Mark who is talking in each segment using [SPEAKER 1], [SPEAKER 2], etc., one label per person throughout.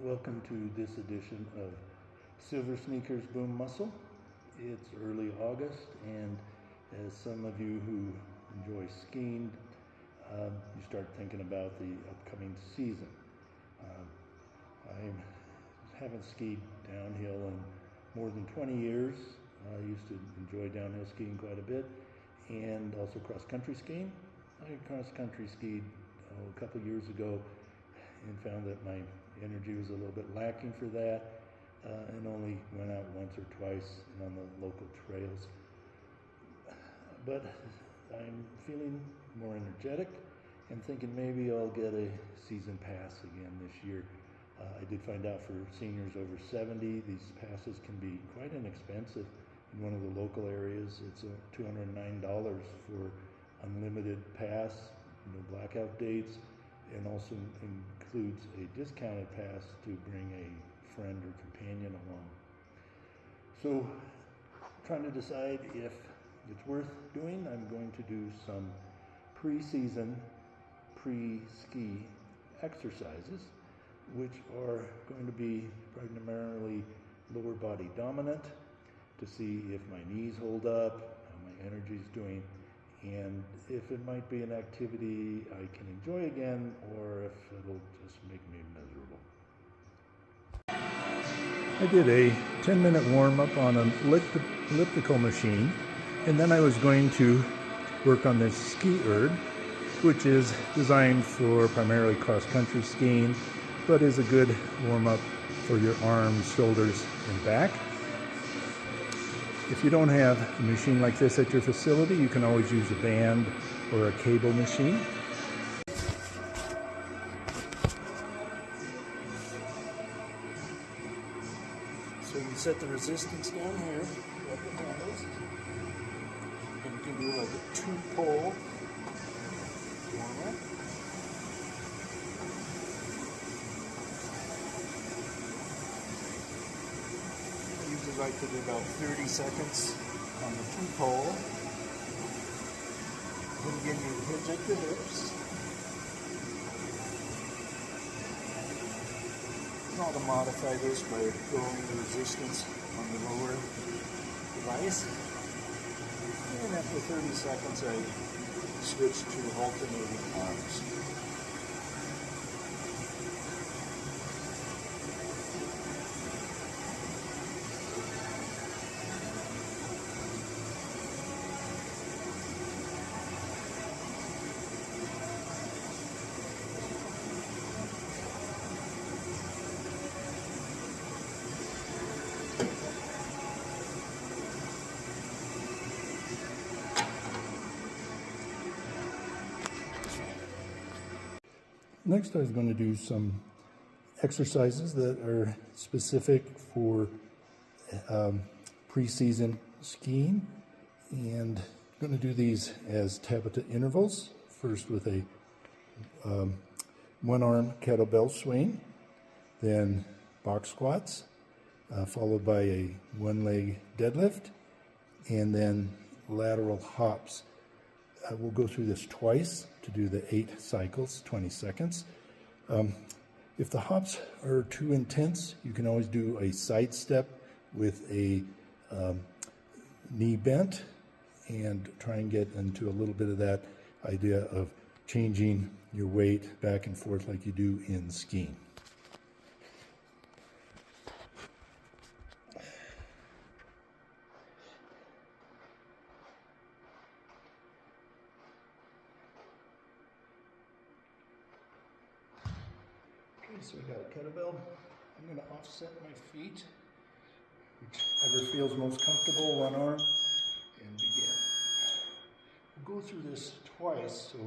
[SPEAKER 1] Welcome to this edition of Silver Sneakers Boom Muscle. It's early August, and as some of you who enjoy skiing, you start thinking about the upcoming season. I haven't skied downhill in more than 20 years. I used to enjoy downhill skiing quite a bit, and also cross-country skiing. I cross-country skied a couple years ago and found that my energy was a little bit lacking for that, and only went out once or twice on the local trails. But I'm feeling more energetic and thinking maybe I'll get a season pass again this year. I did find out for seniors over 70, these passes can be quite inexpensive. In one of the local areas, it's $209 for unlimited pass, no blackout dates, and also includes a discounted pass to bring a friend or companion along. So, trying to decide if it's worth doing, I'm going to do some pre-season, pre-ski exercises, which are going to be primarily lower body dominant, to see if my knees hold up, how my energy is doing, and if it might be an activity I can enjoy again, or if it'll just make me miserable. I did a 10-minute warm-up on an elliptical machine, and then I was going to work on this ski erg, which is designed for primarily cross-country skiing, but is a good warm-up for your arms, shoulders, and back. If you don't have a machine like this at your facility, you can always use a band or a cable machine. So you set the resistance down here, up the handles, and you can do like a 2-pole warm-up. I usually like to do about 30 seconds on the 2-pole. Then again, you hinge at the hips. You can also modify this by lowering the resistance on the lower device. And after 30 seconds, I switch to alternating arms. Next, I was going to do some exercises that are specific for pre-season skiing, and I'm going to do these as Tabata intervals. First with a one-arm kettlebell swing, then box squats, followed by a one-leg deadlift, and then lateral hops. We'll go through this twice to do the 8 cycles, 20 seconds. If the hops are too intense, you can always do a side step with a knee bent and try and get into a little bit of that idea of changing your weight back and forth like you do in skiing. So we got a kettlebell. I'm going to offset my feet, whichever feels most comfortable, one arm, and begin. We'll go through this twice, so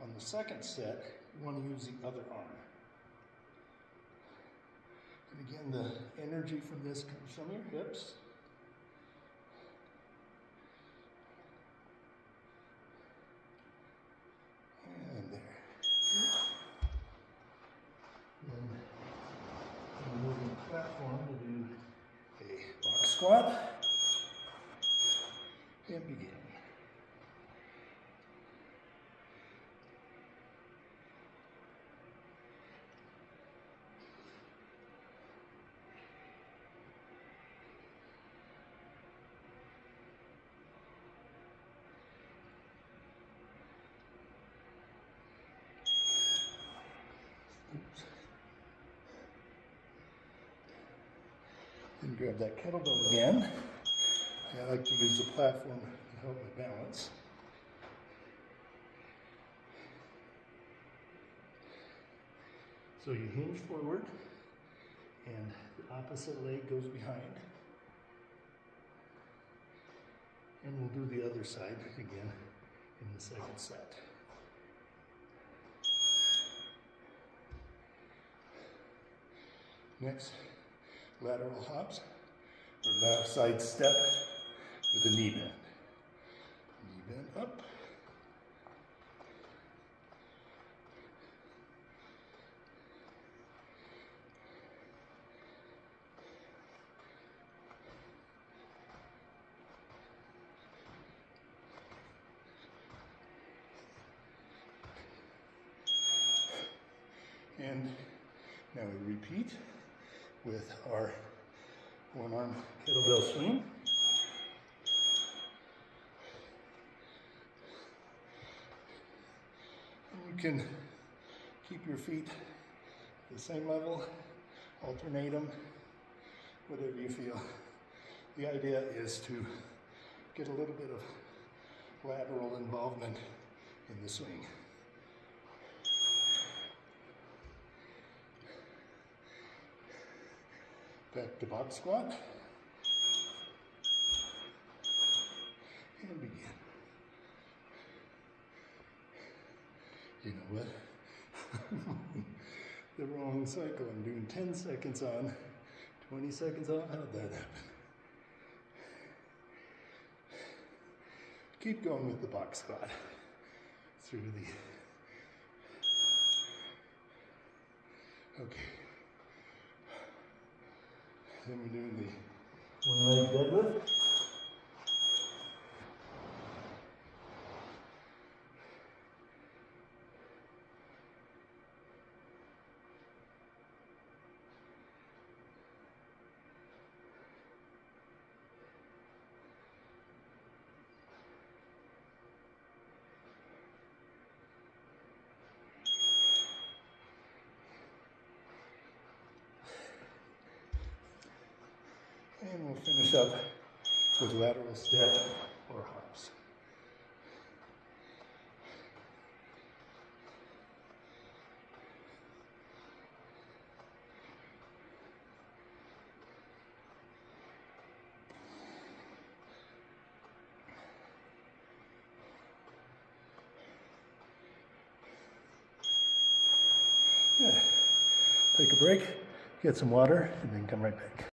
[SPEAKER 1] on the second set, you want to use the other arm. And again, the energy from this comes from your hips. And there. Moving platform to do a box squat and begin. And grab that kettlebell again. I like to use the platform to help my balance. So you hinge forward and the opposite leg goes behind. And we'll do the other side again in the second set. Next, lateral hops, or left side step with a knee bend. Knee bend up. And now we repeat with our one-arm kettlebell swing. And you can keep your feet at the same level, alternate them, whatever you feel. The idea is to get a little bit of lateral involvement in the swing. Back to box squat. And begin. You know what? The wrong cycle. I'm doing 10 seconds on, 20 seconds off. How did that happen? Keep going with the box squat through the... Okay. Then we're doing the one-leg deadlift. And we'll finish up with lateral step or hops. Good. Take a break, get some water, and then come right back.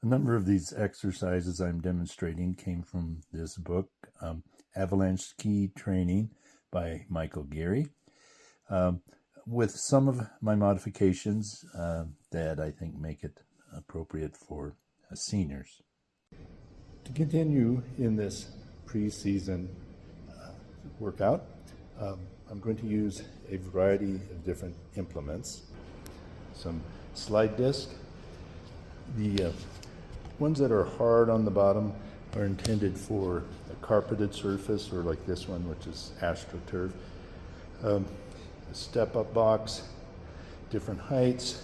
[SPEAKER 1] A number of these exercises I'm demonstrating came from this book, Avalanche Ski Training by Michael Geary, with some of my modifications that I think make it appropriate for seniors. To continue in this pre-season workout, I'm going to use a variety of different implements. Some slide disc. The ones that are hard on the bottom are intended for a carpeted surface, or like this one, which is AstroTurf. A step-up box, different heights,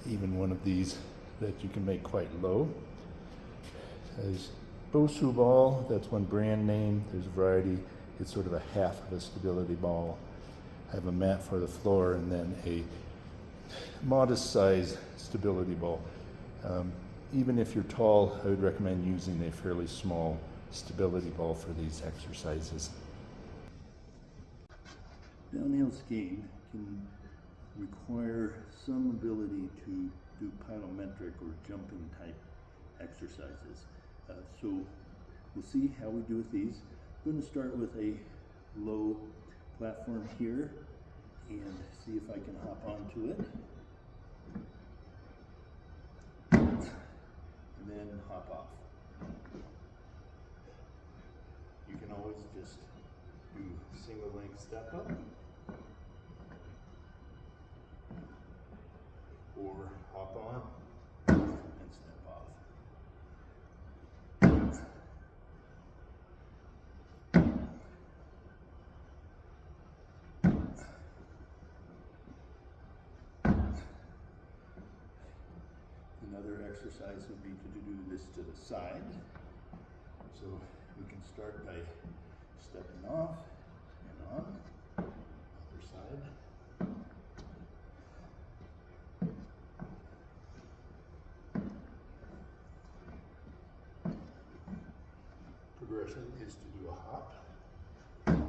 [SPEAKER 1] even one of these that you can make quite low. There's Bosu ball, that's one brand name. There's a variety. It's sort of a half of a stability ball. I have a mat for the floor and then a modest size stability ball. Even if you're tall, I would recommend using a fairly small stability ball for these exercises. Downhill skiing can require some ability to do plyometric or jumping type exercises. So we'll see how we do with these. I'm going to start with a low platform here and see if I can hop onto it. And then hop off. You can always just do single leg step up or hop on and step off. exercise would be to do this to the side. So we can start by stepping off and on. Other side. Progression is to do a hop and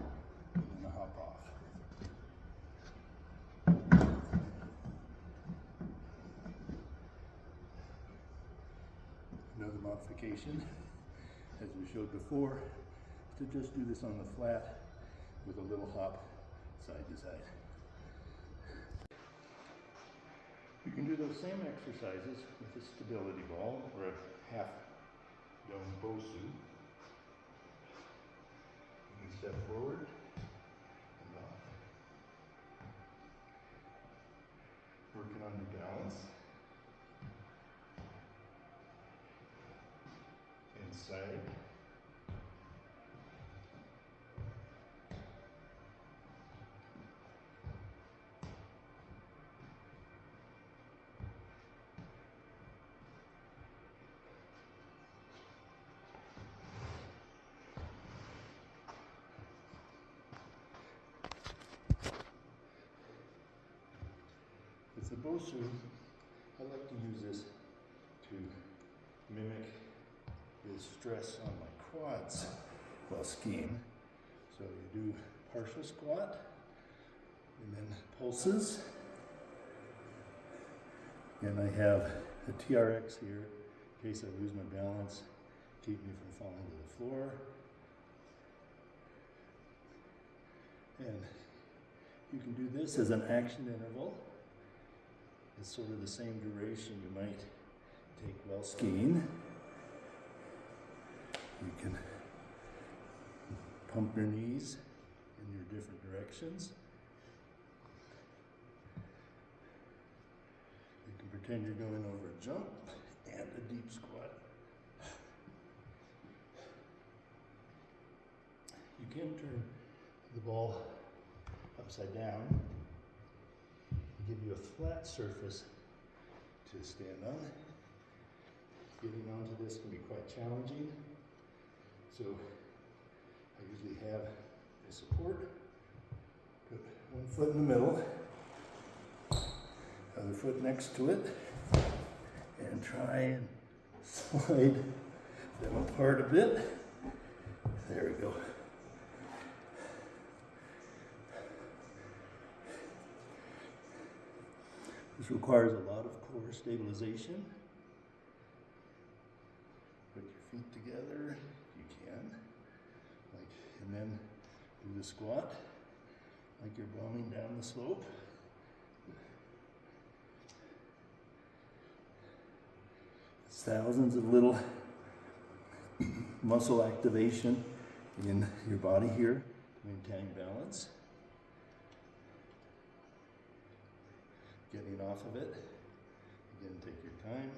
[SPEAKER 1] then a hop off. Another modification, as we showed before, is to just do this on the flat with a little hop side to side. You can do those same exercises with a stability ball or a half dome Bosu. You can step forward and off. Working on your balance. Inside. With the Bosu, I like to use this to mimic the stress on my quads while skiing. So you do partial squat and then pulses. And I have a TRX here in case I lose my balance, keep me from falling to the floor. And you can do this as an action interval. It's sort of the same duration you might take while skiing. You can pump your knees in your different directions. You can pretend you're going over a jump and a deep squat. You can turn the ball upside down and give you a flat surface to stand on. Getting onto this can be quite challenging. So I usually have a support, put one foot in the middle, other foot next to it, and try and slide them apart a bit. There we go. This requires a lot of core stabilization. Put your feet together if you can, and then do the squat like you're bombing down the slope. It's thousands of little muscle activation in your body here to maintain balance. Getting off of it, again, take your time.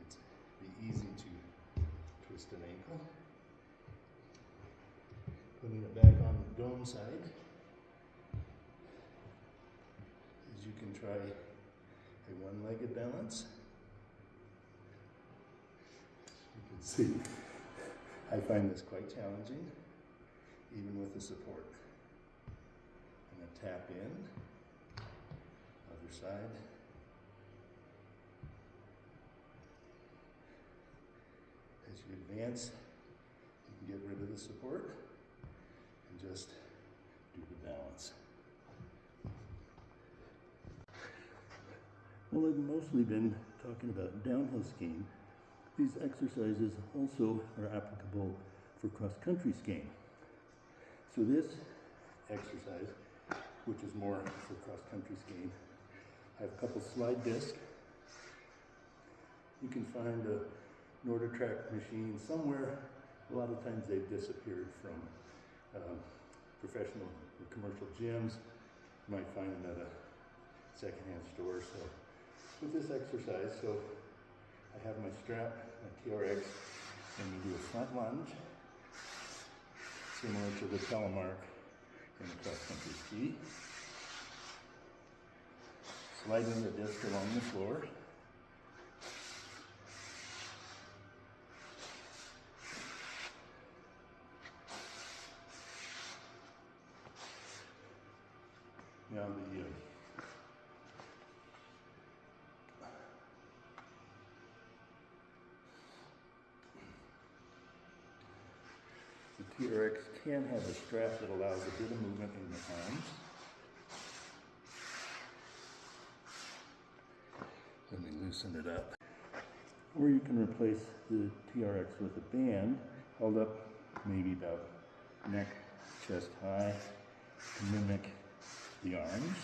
[SPEAKER 1] It's be easy to twist an ankle. Putting it back on the dome side. As you can try a one-legged balance. You can see, I find this quite challenging, even with the support. I'm going to tap in. Other side. As you advance, you can get rid of the support and just do the balance. Well, I've mostly been talking about downhill skiing. These exercises also are applicable for cross-country skiing. So this exercise, which is more for cross-country skiing, I have a couple slide discs. You can find a NordicTrack machine somewhere. A lot of times they've disappeared from professional or commercial gyms. You might find them at a secondhand store. So with this exercise, so I have my strap, my TRX, and we do a front lunge, similar to the telemark in the cross-country ski. Sliding the disc along the floor. Now the TRX can have a strap that allows a bit of movement in the arms. Let me loosen it up. Or you can replace the TRX with a band held up maybe about neck, chest high to mimic the arms.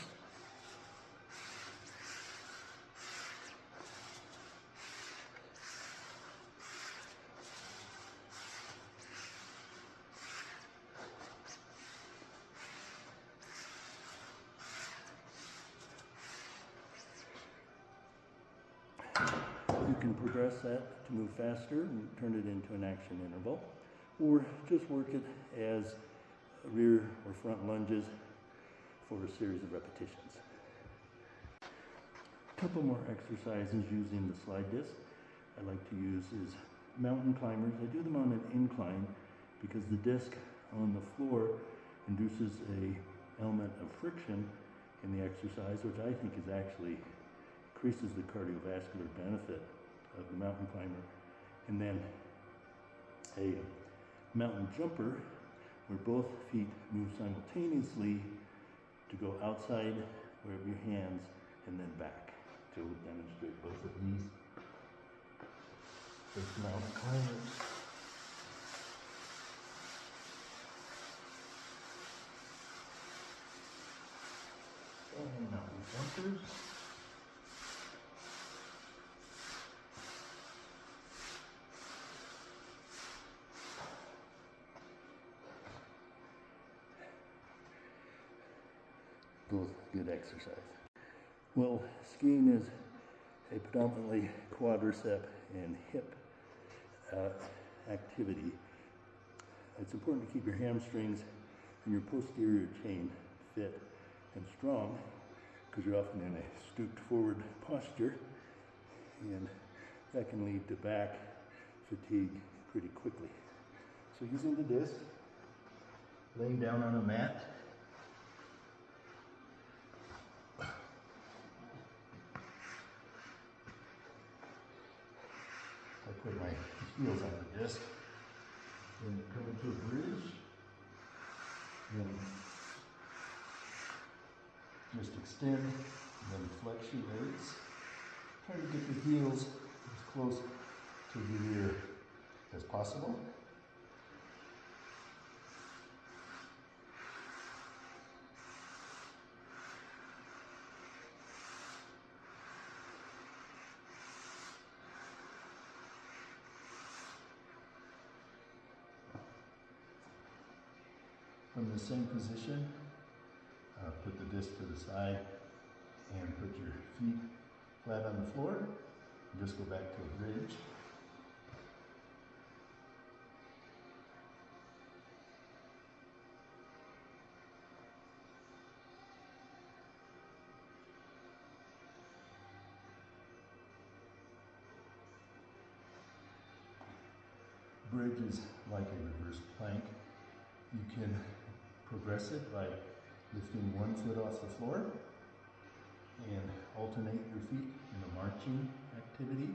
[SPEAKER 1] You can progress that to move faster and turn it into an action interval, or just work it as rear or front lunges for a series of repetitions. A couple more exercises using the slide disc I like to use is mountain climbers. I do them on an incline because the disc on the floor induces an element of friction in the exercise, which I think is actually increases the cardiovascular benefit of the mountain climber. And then a mountain jumper where both feet move simultaneously to go outside, grab your hands, and then back to demonstrate both of these. This mountain climbers. And mountain jumpers. Both good exercise. Well, skiing is a predominantly quadricep and hip activity. It's important to keep your hamstrings and your posterior chain fit and strong because you're often in a stooped forward posture, and that can lead to back fatigue pretty quickly. So using the disc, laying down on a mat, I put my heels on the disc, then come into a bridge, then just extend, and then flex your legs. Try to get the heels as close to the rear as possible. From the same position, put the disc to the side and put your feet flat on the floor. And just go back to a bridge. Bridge is like a reverse plank. You can progress it by lifting one foot off the floor and alternate your feet in a marching activity,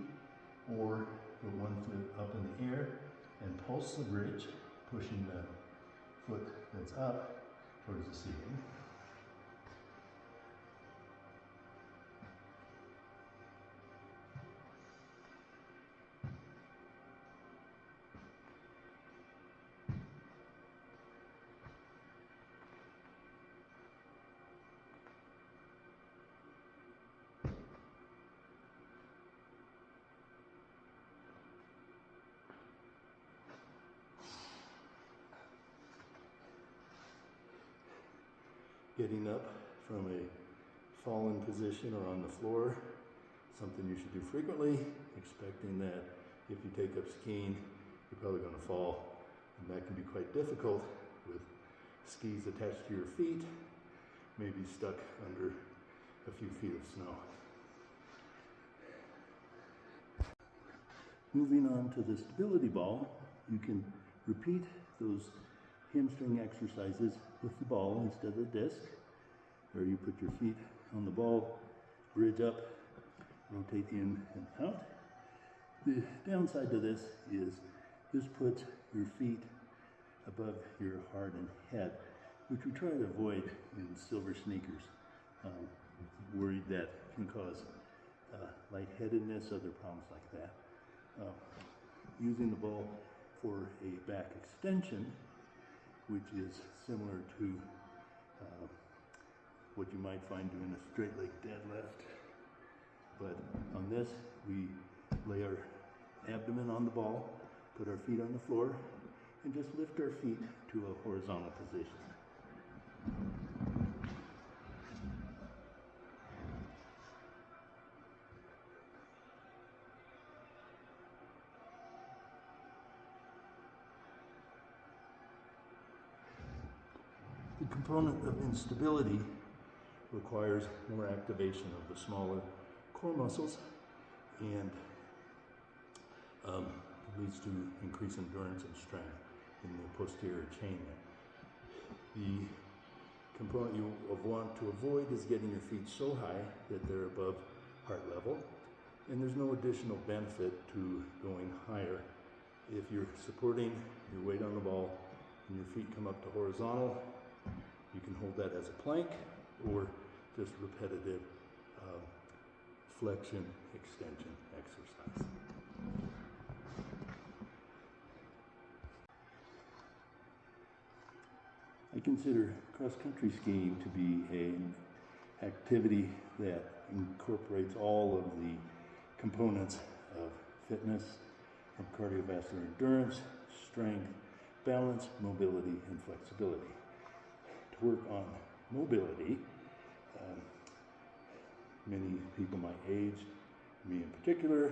[SPEAKER 1] or put one foot up in the air and pulse the bridge, pushing the foot that's up towards the ceiling. Getting up from a fallen position or on the floor, something you should do frequently, expecting that if you take up skiing, you're probably going to fall. And that can be quite difficult with skis attached to your feet, maybe stuck under a few feet of snow. Moving on to the stability ball, you can repeat those hamstring exercises with the ball instead of the disc. where you put your feet on the ball, bridge up, rotate in and out. The downside to this is this puts your feet above your heart and head, which we try to avoid in silver sneakers. Worried that can cause lightheadedness, other problems like that. Using the ball for a back extension, which is similar to what you might find doing a straight leg deadlift. But on this, we lay our abdomen on the ball, put our feet on the floor, and just lift our feet to a horizontal position. The component of instability requires more activation of the smaller core muscles and leads to increased endurance and strength in the posterior chain. The component you want to avoid is getting your feet so high that they're above heart level, and there's no additional benefit to going higher. If you're supporting your weight on the ball and your feet come up to horizontal, you can hold that as a plank or just repetitive flexion extension exercise. I consider cross-country skiing to be an activity that incorporates all of the components of fitness, from cardiovascular endurance, strength, balance, mobility, and flexibility. To work on mobility, many people my age, me in particular,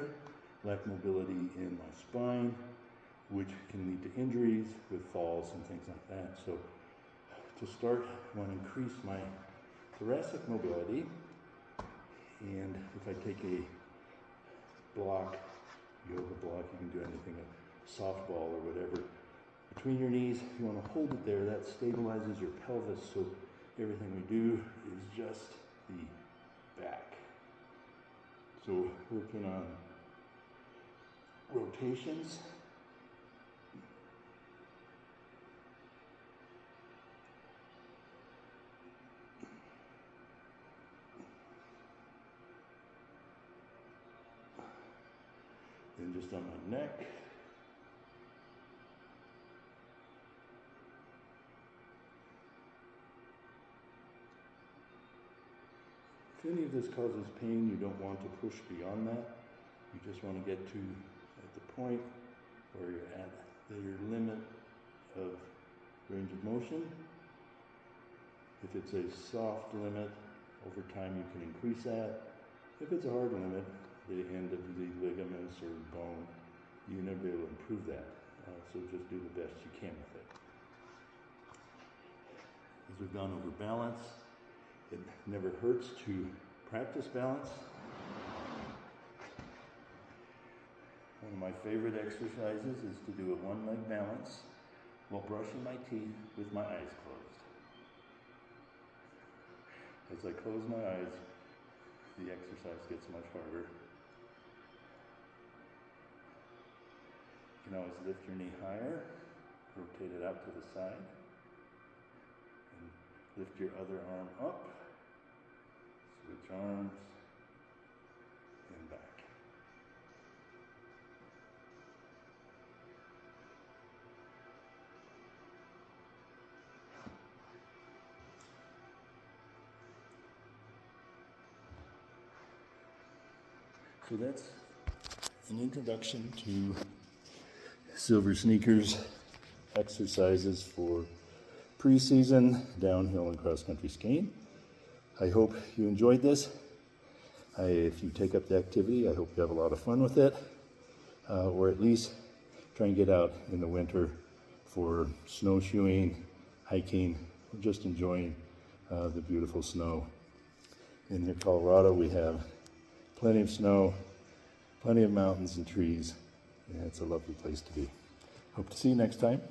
[SPEAKER 1] lack mobility in my spine, which can lead to injuries with falls and things like that. So to start, I want to increase my thoracic mobility, and if I take a block, yoga block, you can do anything, a softball or whatever, between your knees, you want to hold it there. That stabilizes your pelvis, so everything we do is just the back. So working on rotations, and just on my neck. If any of this causes pain, you don't want to push beyond that. You just want to get to at the point where you're at your limit of range of motion. If it's a soft limit, over time you can increase that. If it's a hard limit, the end of the ligaments or bone, you're never be able to improve that. So just do the best you can with it. As we've gone over balance, it never hurts to practice balance. One of my favorite exercises is to do a one-leg balance while brushing my teeth with my eyes closed. As I close my eyes, the exercise gets much harder. You can always lift your knee higher, rotate it out to the side, and lift your other arm up. Switch arms and back. So that's an introduction to Silver Sneakers exercises for preseason downhill and cross-country skiing. I hope you enjoyed this. If you take up the activity, I hope you have a lot of fun with it, or at least try and get out in the winter for snowshoeing, hiking, or just enjoying the beautiful snow. In Colorado, we have plenty of snow, plenty of mountains and trees, and it's a lovely place to be. Hope to see you next time.